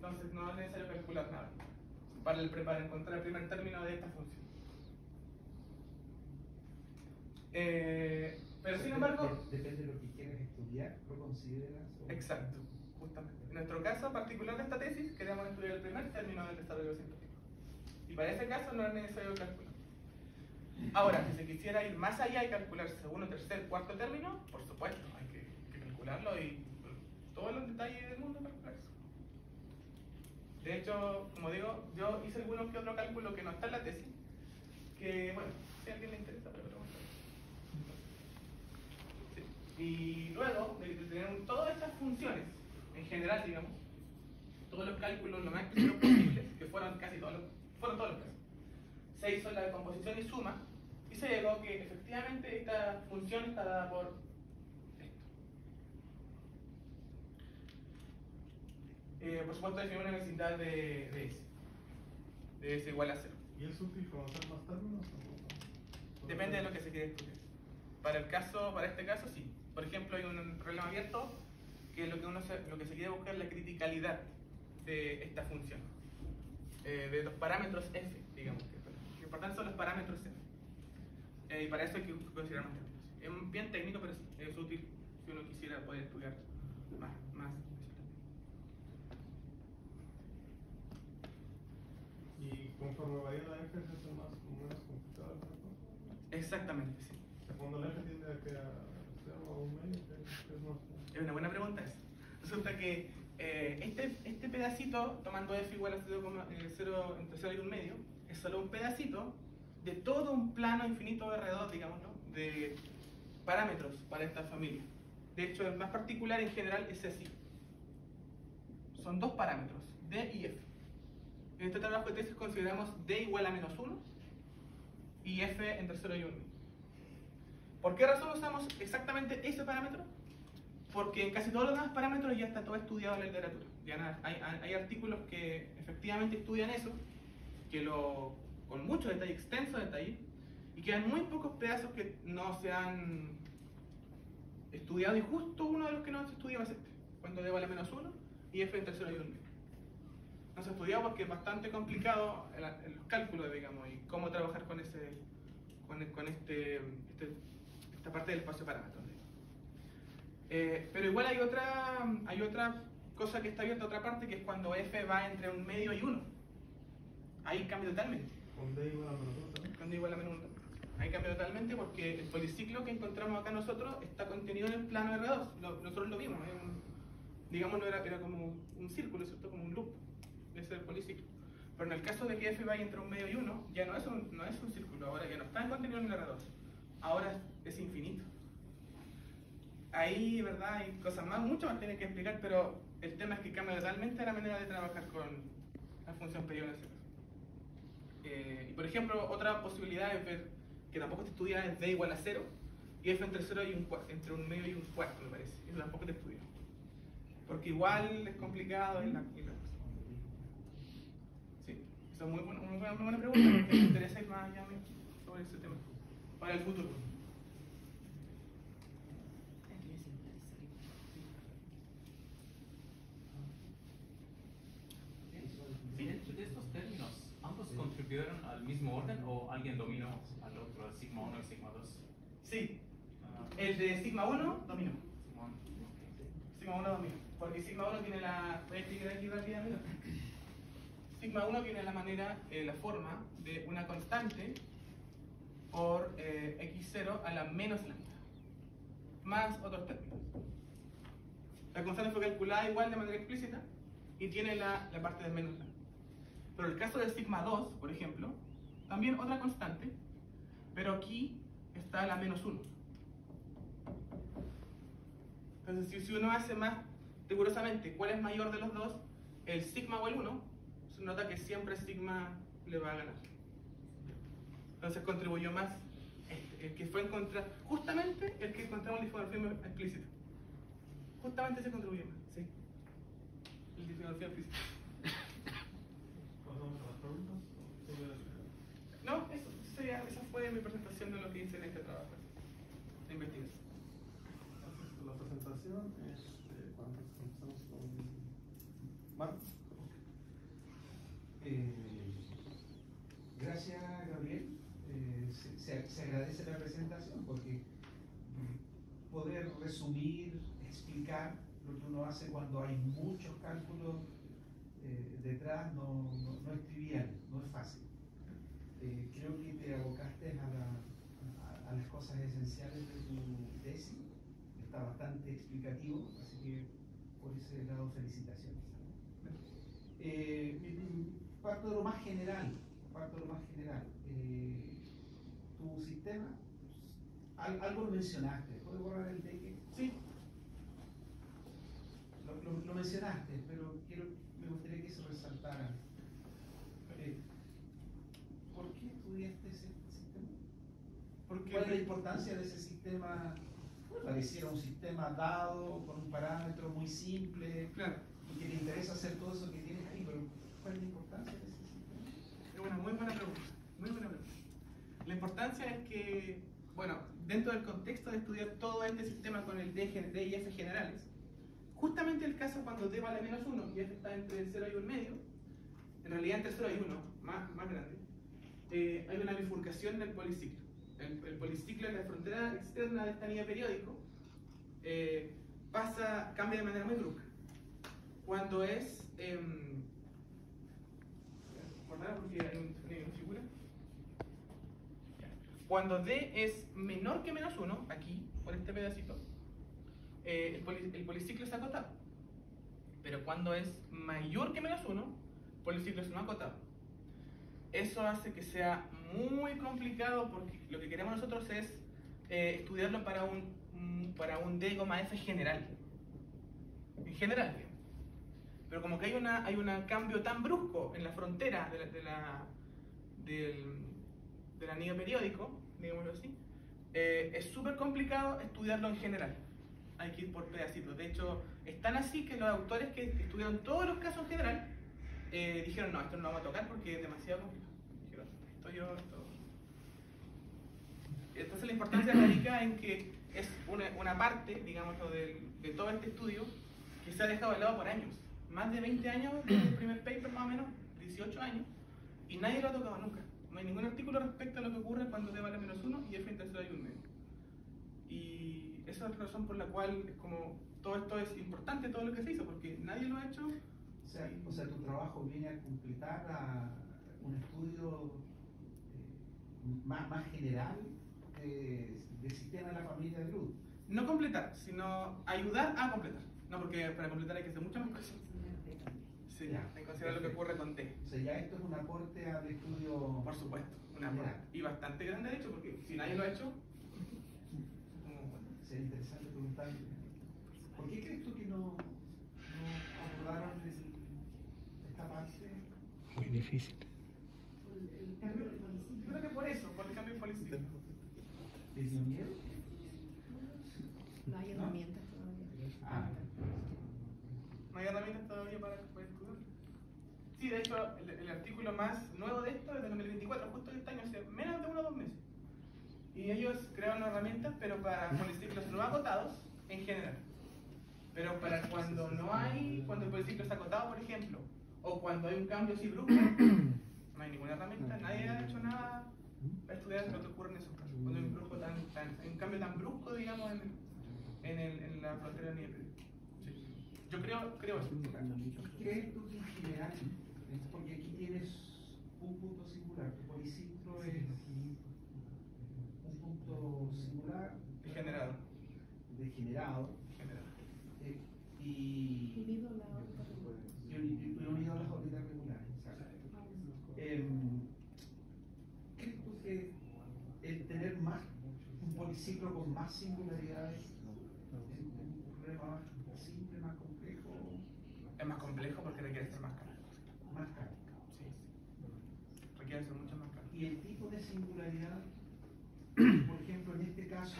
Entonces no es necesario calcular nada para encontrar el primer término de esta función. Pero sin embargo... Depende de lo que quieras estudiar, lo consideras... Exacto, justamente. En nuestro caso particular de esta tesis, queremos estudiar el primer término del desarrollo sintáctico. Y para ese caso no es necesario calcular. Ahora, si se quisiera ir más allá y calcular segundo, tercer, cuarto término, por supuesto, hay que calcularlo y todos los detalles del mundo calcular eso. De hecho, como digo, yo hice algunos que otro cálculo que no está en la tesis, que, bueno, si a alguien le interesa, pero bueno. Sí. Y luego de tener todas estas funciones, en general, digamos, todos los cálculos lo más precisos posibles, que fueron casi todos los casos, se hizo la decomposición y suma, y se llegó que efectivamente esta función está dada por esto. Por supuesto, definimos una vecindad de S. De S igual a 0. ¿Y es útil conocer más términos? Depende de lo que se quiera estudiar. Para este caso, sí. Por ejemplo, hay un problema abierto que lo que se quiere buscar es la criticalidad de esta función. De los parámetros f, digamos. Lo importante son los parámetros f. Y para eso hay que considerar más términos. Es bien técnico, pero es útil si uno quisiera poder estudiar más. Y conforme vaya la f se hace más complicado, ¿no? Exactamente, sí. O sea, cuando la f tiende a que a 0 o 1 medio, ¿qué es más? Es una buena pregunta esa. Resulta que este pedacito, tomando f igual a 0 entre 0 y 1 medio, es solo un pedacito de todo un plano infinito alrededor, digámoslo, de parámetros para esta familia. De hecho, el más particular en general es así. Son dos parámetros, d y f. En este trabajo de tesis consideramos d igual a menos 1 y f entre 0 y 1. ¿Por qué razón usamos exactamente ese parámetro? Porque en casi todos los demás parámetros ya está todo estudiado en la literatura. Ya hay artículos que efectivamente estudian eso, con mucho detalle, extenso detalle, y quedan muy pocos pedazos que no se han estudiado, y justo uno de los que no se estudiaba es este, cuando d vale a menos 1 y f entre 0 y 1. No se ha estudiado porque es bastante complicado los cálculos, digamos, y cómo trabajar con esta parte del espacio de parámetros. Pero igual hay otra cosa que está abierta, otra parte, que es cuando f va entre 1 medio y 1. Ahí cambia totalmente. Con d igual a menos 1 también. Con d igual a menos 1 también. Ahí cambia totalmente porque el policiclo que encontramos acá nosotros está contenido en el plano R2. Nosotros lo vimos. Digamos, era como un círculo, ¿cierto? Como un loop. Ese es el policiclo. Pero en el caso de que f vaya entre 1 medio y 1, ya no es un círculo, ahora ya no está contenido en el R2. Ahora es infinito. Ahí, ¿verdad? Hay cosas mucho más tienen que explicar, pero el tema es que cambia totalmente la manera de trabajar con la función periodo en ese caso. Y por ejemplo, otra posibilidad es ver que tampoco se estudia es d igual a 0 y f entre 0 y entre 1 medio y 1 cuarto, me parece. Eso tampoco se estudia. Porque igual es complicado y la cosa. Sí, esa es muy buena pregunta. Me interesa ir más allá sobre ese tema para el futuro. De estos términos, ¿ambos contribuyeron al mismo orden o alguien dominó al otro, al sigma 1 y sigma 2? Sí, el de sigma 1 dominó. Sigma 1. Sigma 1 dominó. Porque sigma 1 tiene la. Voy a explicar aquí rápidamente. Sigma 1 tiene la forma de una constante por x0 a la menos lambda, más otros términos. La constante fue calculada igual de manera explícita y tiene la parte de menos lambda. Pero el caso de sigma 2, por ejemplo, también otra constante, pero aquí está la menos 1. Entonces, si uno hace más rigurosamente cuál es mayor de los dos, el sigma o el 1, se nota que siempre sigma le va a ganar. Entonces contribuyó más el que fue justamente el que encontramos en la discografía explícita. Justamente se contribuyó más, sí. La discografía explícita. ¿Pasamos a las preguntas? No, esa fue mi presentación de lo que hice en este trabajo de investigación. Entonces, la presentación es cuando empezamos con Marcos. Eh, Gracias, Gabriel. Se agradece la presentación porque poder resumir, explicar lo que uno hace cuando hay muchos cálculos detrás no es trivial, no es fácil. Creo que te abocaste a las cosas esenciales de tu tesis. Está bastante explicativo, así que por ese lado felicitaciones. Parto de lo más general. Tu sistema, algo lo mencionaste. ¿Puedes borrar el deque? Sí. Lo mencionaste, pero me gustaría que se resaltara. ¿Por qué estudiaste ese sistema? Porque ¿Cuál es la importancia de ese sistema? Pareciera un sistema dado con un parámetro muy simple, claro, y que le interesa hacer todo eso que tienes ahí, pero ¿cuál es la importancia de ese sistema? es una muy buena pregunta, muy buena pregunta. La importancia es que, bueno, dentro del contexto de estudiar todo este sistema con el D y F generales, justamente el caso cuando D vale menos 1 y F está entre el 0 y 1 medio, en realidad entre 0 y 1, más grande, hay una bifurcación del policiclo. El policiclo en la frontera externa de este anillo periódico cambia de manera muy brusca. Cuando es... porque hay una figura. Cuando D es menor que menos 1, aquí, por este pedacito, el policiclo es acotado. Pero cuando es mayor que menos 1, el policiclo es no acotado. Eso hace que sea muy complicado porque lo que queremos nosotros es estudiarlo para un D, F general. En general, digamos. Pero como que hay un cambio tan brusco en la frontera del anillo periódico, digámoslo así, es súper complicado estudiarlo en general. Hay que ir por pedacitos. De hecho, es tan así que los autores que estudiaron todos los casos en general dijeron, no, esto no lo vamos a tocar porque es demasiado complicado. Dijeron, esto. Entonces la importancia radica en que es una parte, digámoslo, de todo este estudio que se ha dejado de lado por años. Más de 20 años del primer paper, más o menos, 18 años, y nadie lo ha tocado nunca. No hay ningún artículo respecto a lo que ocurre cuando D vale menos 1 y F entre 0 y 1 medio. Y esa es la razón por la cual es como todo esto es importante, todo lo que se hizo, porque nadie lo ha hecho. O sea, tu trabajo viene a completar un estudio más general del sistema de la familia de Groth. No completar, sino ayudar a completar. No, porque para completar hay que hacer muchas más cosas. Sí, Ya, hay que considerar lo que ocurre con T. O sea, ya esto es un aporte al estudio. Por supuesto, una Ya. parte. Y bastante grande de hecho, porque si nadie lo ha hecho, Sería interesante preguntarle. ¿Por qué crees tú que no abordaron esta parte? Muy difícil. yo creo que por eso, por el cambio en política. ¿Les dio miedo? No hay ¿No? herramientas todavía. Ah, ¿No hay herramientas todavía para estudiar? Sí, de hecho, el artículo más nuevo de esto es de 2024, justo este año, hace menos de 1 o 2 meses. Y ellos crearon herramientas, pero para policiclos no acotados en general. Pero para cuando cuando el policiclo está acotado, por ejemplo, o cuando hay un cambio así brusco, no hay ninguna herramienta, nadie ha hecho nada para estudiar lo que ocurre en esos casos. Cuando hay un cambio tan brusco, digamos, en la frontera del nivel. Sí. Yo creo eso. ¿crees tú que en general, porque aquí tienes un punto singular, tu policiclo es un punto singular Degenerado. degenerado y Unido a la órbita unido a las órbitas regulares. ¿Crees tú que el tener un policiclo con más singularidades es un problema más simple, más complejo? Es más complejo porque requiere ser más caro. Más caro. Sí. Requiere ser mucho más caro. Y el tipo de singularidad, por ejemplo, en este caso,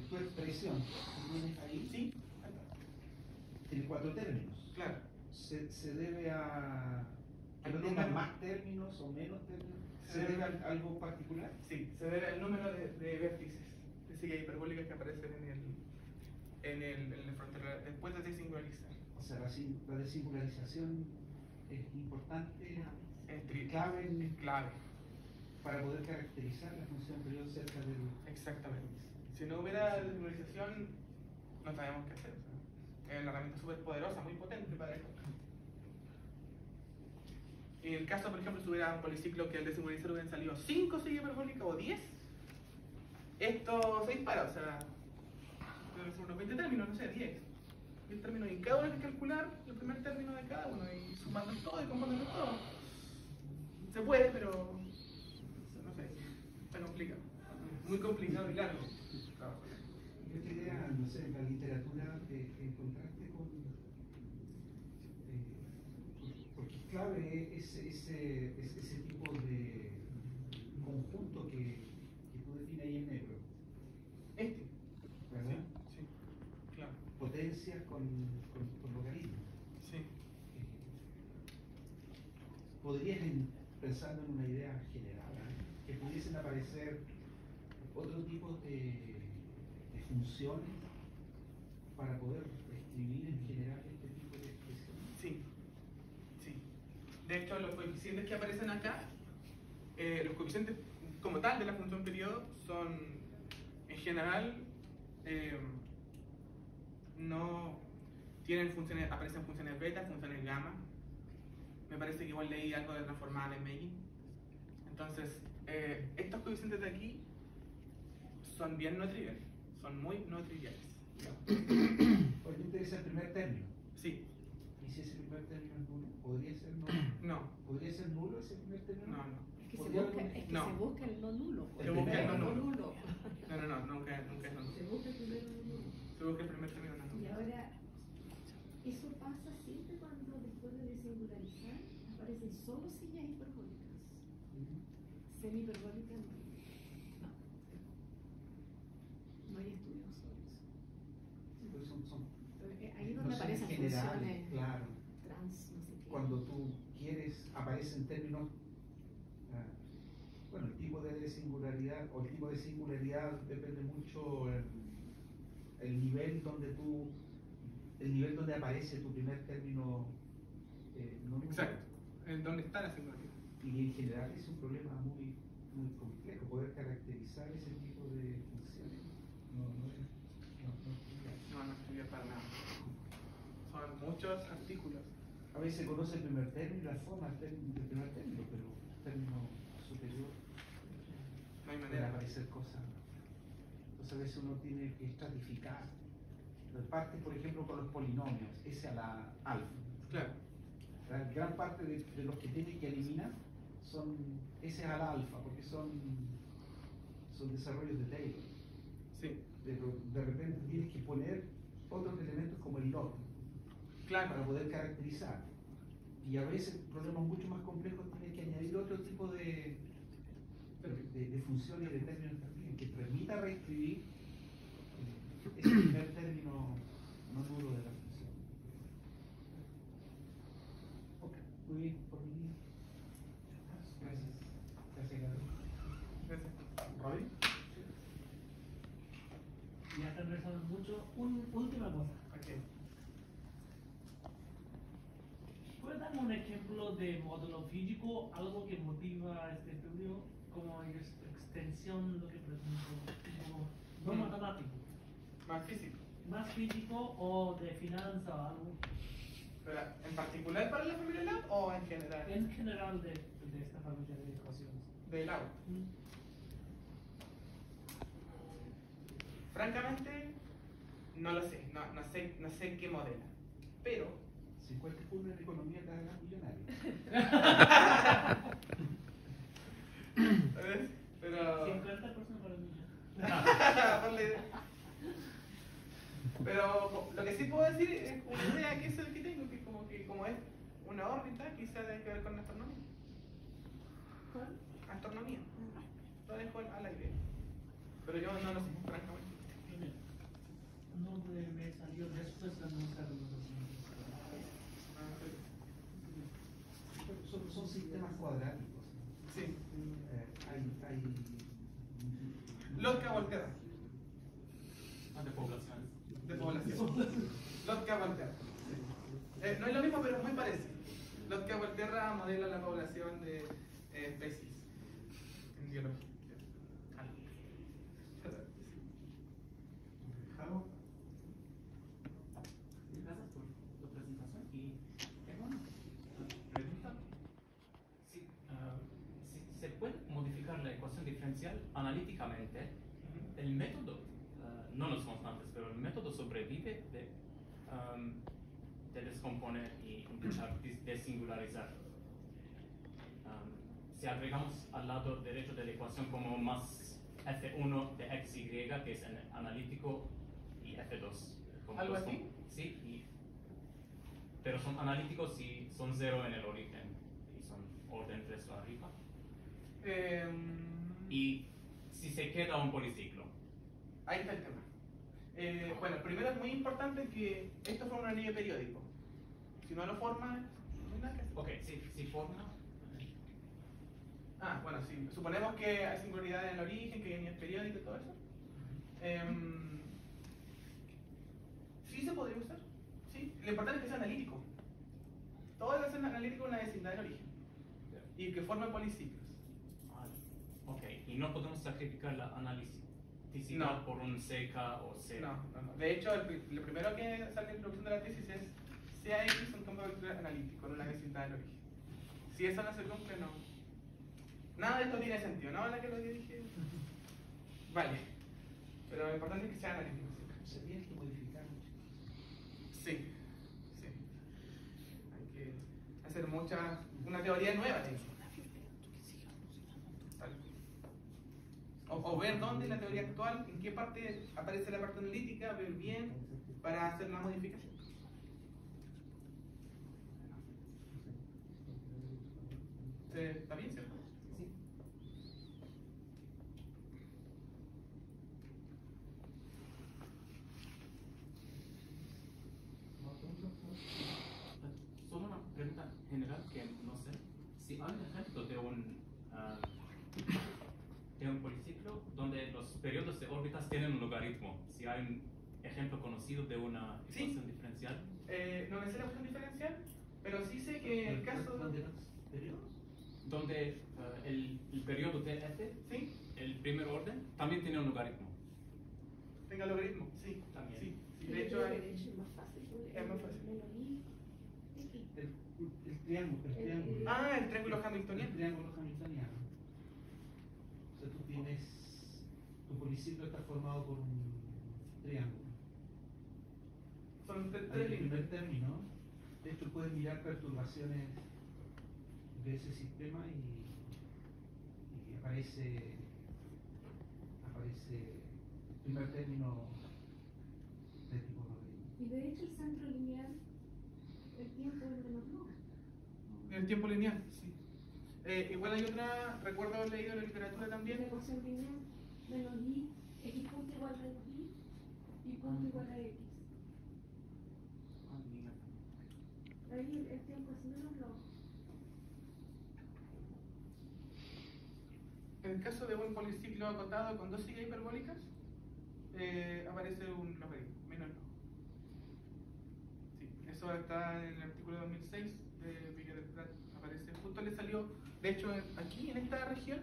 tu expresión que tienes ahí, Sí, tiene 4 términos. claro. Se debe a que no Al tengan número. más términos o menos términos. ¿Se debe a algo particular? Sí, se debe al número de vértices de silla hiperbólicas que aparecen en la frontera después de desingularizar. O sea, la desingularización es importante, Es clave es clave. para poder caracterizar la función periodo cerca del... Exactamente. Si no hubiera dessimbolarización, no sabemos qué hacer. O sea, es una herramienta súper poderosa, muy potente para esto. En el caso, por ejemplo, si hubiera un policiclo que al desimbolizar hubieran salido 5 sillas hiperbólicas o 10, esto se dispara, o sea, deben ser unos 20 términos, no sé, 10. 10 términos y cada uno hay que calcular el primer término de cada uno y sumando todo y componiendo todo. Se puede, pero no sé, está complicado. Muy complicado y largo. Y esta idea, no sé, en la literatura, en contraste con... porque es clave ese tipo de conjunto que tú defines ahí en negro, Este. ¿verdad? Sí, claro. Potencias con logaritmos. Sí. Podrías, pensando en una idea general, que pudiesen aparecer otro tipo de funciones para poder escribir en general este tipo de expresiones. Sí, sí. De hecho, los coeficientes que aparecen acá, los coeficientes como tal de la función periodo son, en general, no tienen funciones, aparecen funciones beta, funciones gamma. Me parece que igual leí algo de transformada en Meiji. Entonces, estos coeficientes de aquí son bien no triviales, son muy no triviales. Porque te interesa el primer término. Sí, ¿Y si ese primer término es nulo? ¿Podría ser nulo? no, ¿Podría ser nulo ese primer término? no, no. Es que, Podría se haber- busca no. el no nulo. Se busca el no nulo. No, nunca es nulo. Se busca el primero no nulo. Se busca el primer término no Y nulo. ahora, eso pasa siempre cuando después de desingularizar aparecen solo sillas hiperbólicas. Semi-hiperbólicas no. No hay estudios sobre eso. Sí, pero son Ahí es donde nociones aparecen generales, funciones claro. trans, no sé qué. Cuando tú quieres, aparecen términos, bueno, el tipo de singularidad o el tipo de singularidad depende mucho el nivel donde aparece tu primer término no nulo. Exacto. ¿Dónde está la singularidad? Y en general es un problema muy complejo poder caracterizar ese tipo de funciones. No No estudia para nada. Son muchos artículos. A veces se conoce el primer término y la forma del primer término, pero el término superior No hay pueden manera. aparecer cosas. Entonces a veces uno tiene que estratificar. Parte, por ejemplo, con los polinomios, S a la alfa. Claro. La gran parte de los que tiene que eliminar son S a la alfa, porque son desarrollos de Taylor. Sí. Pero de repente tienes que poner otros elementos como el log Claro. para poder caracterizar. Y a veces problemas mucho más complejos tienes que añadir otro tipo de funciones y de términos también que permita reescribir ese primer término no nulo de la función. Ok, muy bien, por mi. Gracias. Gracias, Gabriel. Gracias. ¿Robin? Ya conversamos mucho. Última cosa. Ok. ¿Puedes darme un ejemplo de módulo físico, algo que motiva este estudio, como extensión, lo que presento, no matemático, Más físico. más físico o de finanzas o algo, Pero, ¿en particular para la familia Lab o en general? en general de esta familia de ecuaciones? De Lab. Francamente, no lo sé. No sé qué modela. Pero 50 puntos de economía te hagan millonario. ¿sabes? Pero 50% para mí. Ponle- Pero lo que sí puedo decir es una idea que es el que tengo, que como es una órbita, quizá debe que ver con la astronomía. ¿Cuál? Astronomía. Lo dejo al aire. Pero yo no lo sé, francamente. No me salió después de nuestra conversación. Son sistemas cuadráticos. Sí. Hay Lotka volteada. De poblaciones. De población. Lotka volteada. No es lo mismo, pero es muy parecido. Lotka Inglaterra modela la población de especies en biología. Javo. Gracias por tu presentación y bueno, pregunta si se puede modificar la ecuación diferencial analíticamente, el método, no los constantes, pero el método sobrevive de descomponer y intentar desingularizar. Si agregamos al lado derecho de la ecuación como más F1 de XY, que es en analítico, y F2. Como ¿Algo dos así? Sí, pero son analíticos y son 0 en el origen, y son orden 3 o arriba. Y si se queda un policiclo. Ahí está el tema. Bueno, primero es muy importante que esto forme un anillo periódico. Si no lo forma, no hay nada que hacer. Ok, si forma. Bueno, sí. Suponemos que hay singularidad en el origen, que hay anillos periódicos y todo eso. Sí se podría usar. Sí. Lo importante es que sea analítico. Todo debe ser analítico en la vecindad del origen. Y que forme policiclos. Ok, y no podemos sacrificar la analítica No. por un CK o C. No. De hecho, lo primero que sale en la introducción de la tesis es CAX un campo vectorial analítico, no la vecindad del origen. Si eso no se cumple, no. Nada de esto tiene sentido, ¿no? La que lo dije. Vale. Pero lo importante es que sea analítico. Se tiene que modificar mucho. Sí. Hay que hacer una teoría nueva de eso. O ver dónde la teoría actual, en qué parte aparece la parte analítica, ver bien para hacer la modificación. ¿Está bien, cierto? Sí. Solo una pregunta general que no sé. Si hay un ejemplo de un policiclo donde los periodos de órbitas tienen un logaritmo, si hay un ejemplo conocido de una ecuación diferencial. No me sé la ecuación diferencial, pero sí sé que en el caso ¿Dónde los periodos? Donde el periodo TF, sí, el primer orden, también tiene un logaritmo. tenga logaritmo, sí, También. sí. Y De hecho, hay, es más fácil. es más fácil. El triángulo. El el triángulo El hamiltoniano. triángulo hamiltoniano. O sea, tú tienes. Tu policiclo está formado por un triángulo. Son tres Hay el líneas. primer término. De hecho, puedes mirar perturbaciones de ese sistema y aparece el primer término de tipo logaritmo. Y de hecho el centro lineal, el tiempo es menos no. El tiempo lineal, sí. Igual hay otra, recuerdo haber leído en la literatura La también. ecuación lineal menos i, x punto igual a menos y punto igual a x. Ahí el tiempo es menos no. En el caso de un policiclo acotado con dos sigas hiperbólicas, aparece un logaritmo, menos no. Sí, eso está en el artículo 2006 de Miguel del Prat. Aparece, justo le salió, de hecho, aquí en esta región,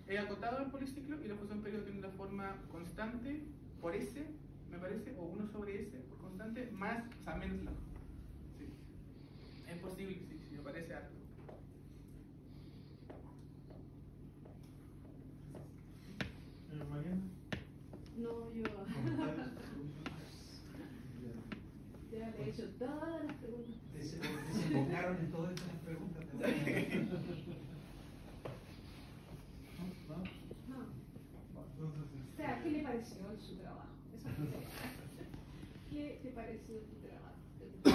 he acotado el policiclo y la función periodo tiene una forma constante por S, me parece, o 1 sobre S por constante, más, o sea, menos log. Sí. Es posible, sí, sí, me parece harto. Mariana. No, yo ¿Comentarios? ¿Preguntas? ya le he hecho todas las preguntas. Desembocaron en todas estas preguntas. ¿No? No. Entonces, O sea, ¿qué le pareció su trabajo? Eso es lo que ¿qué te pareció tu trabajo? ¿Te gustó?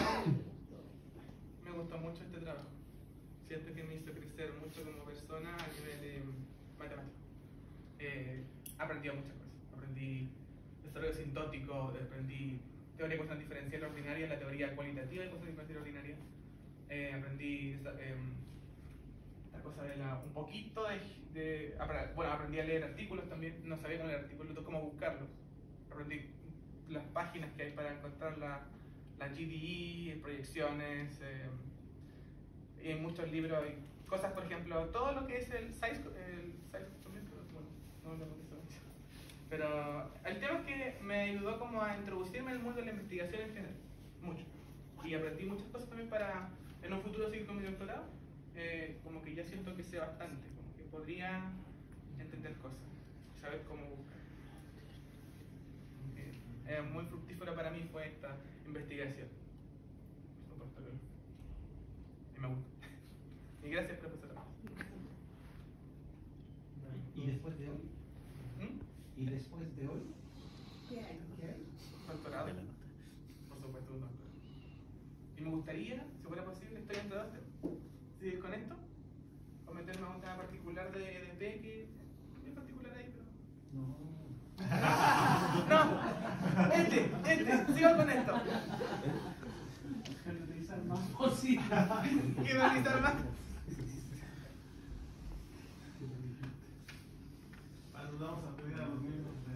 Me gustó mucho este trabajo. Siento que me hizo crecer mucho como persona a nivel matemático. Aprendí muchas cosas. Aprendí desarrollo sintótico, aprendí teoría de ecuación diferencial ordinaria, la teoría cualitativa de ecuación diferencial ordinaria. Aprendí esta cosa de un poquito bueno, aprendí a leer artículos también. No sabía cómo leer artículos, cómo buscarlos. Aprendí las páginas que hay para encontrar la GDE, proyecciones. Y en muchos libros hay cosas, por ejemplo, todo lo que es el size bueno, no lo contesto mucho. Pero el tema es que me ayudó como a introducirme al mundo de la investigación en general, mucho. Y aprendí muchas cosas también para en un futuro seguir con mi doctorado. Como que ya siento que sé bastante, como que podría entender cosas, saber cómo buscar. Muy fructífera para mí fue esta investigación. Por supuesto que y me gusta. Y gracias, profesora. ¿Y después de hoy? ¿Mm? ¿Y después de hoy? ¿Qué hay? ¿Qué hay? Doctorado. Por supuesto, un doctorado. Y me gustaría, si fuera posible, estoy entre dos, seguir con esto, o meterme a un tema particular de EDP, que es muy particular ahí, pero... No. No, sigo con esto. Generalizar más posible. Quiero analizar más. Saludamos a pedir a los miembros de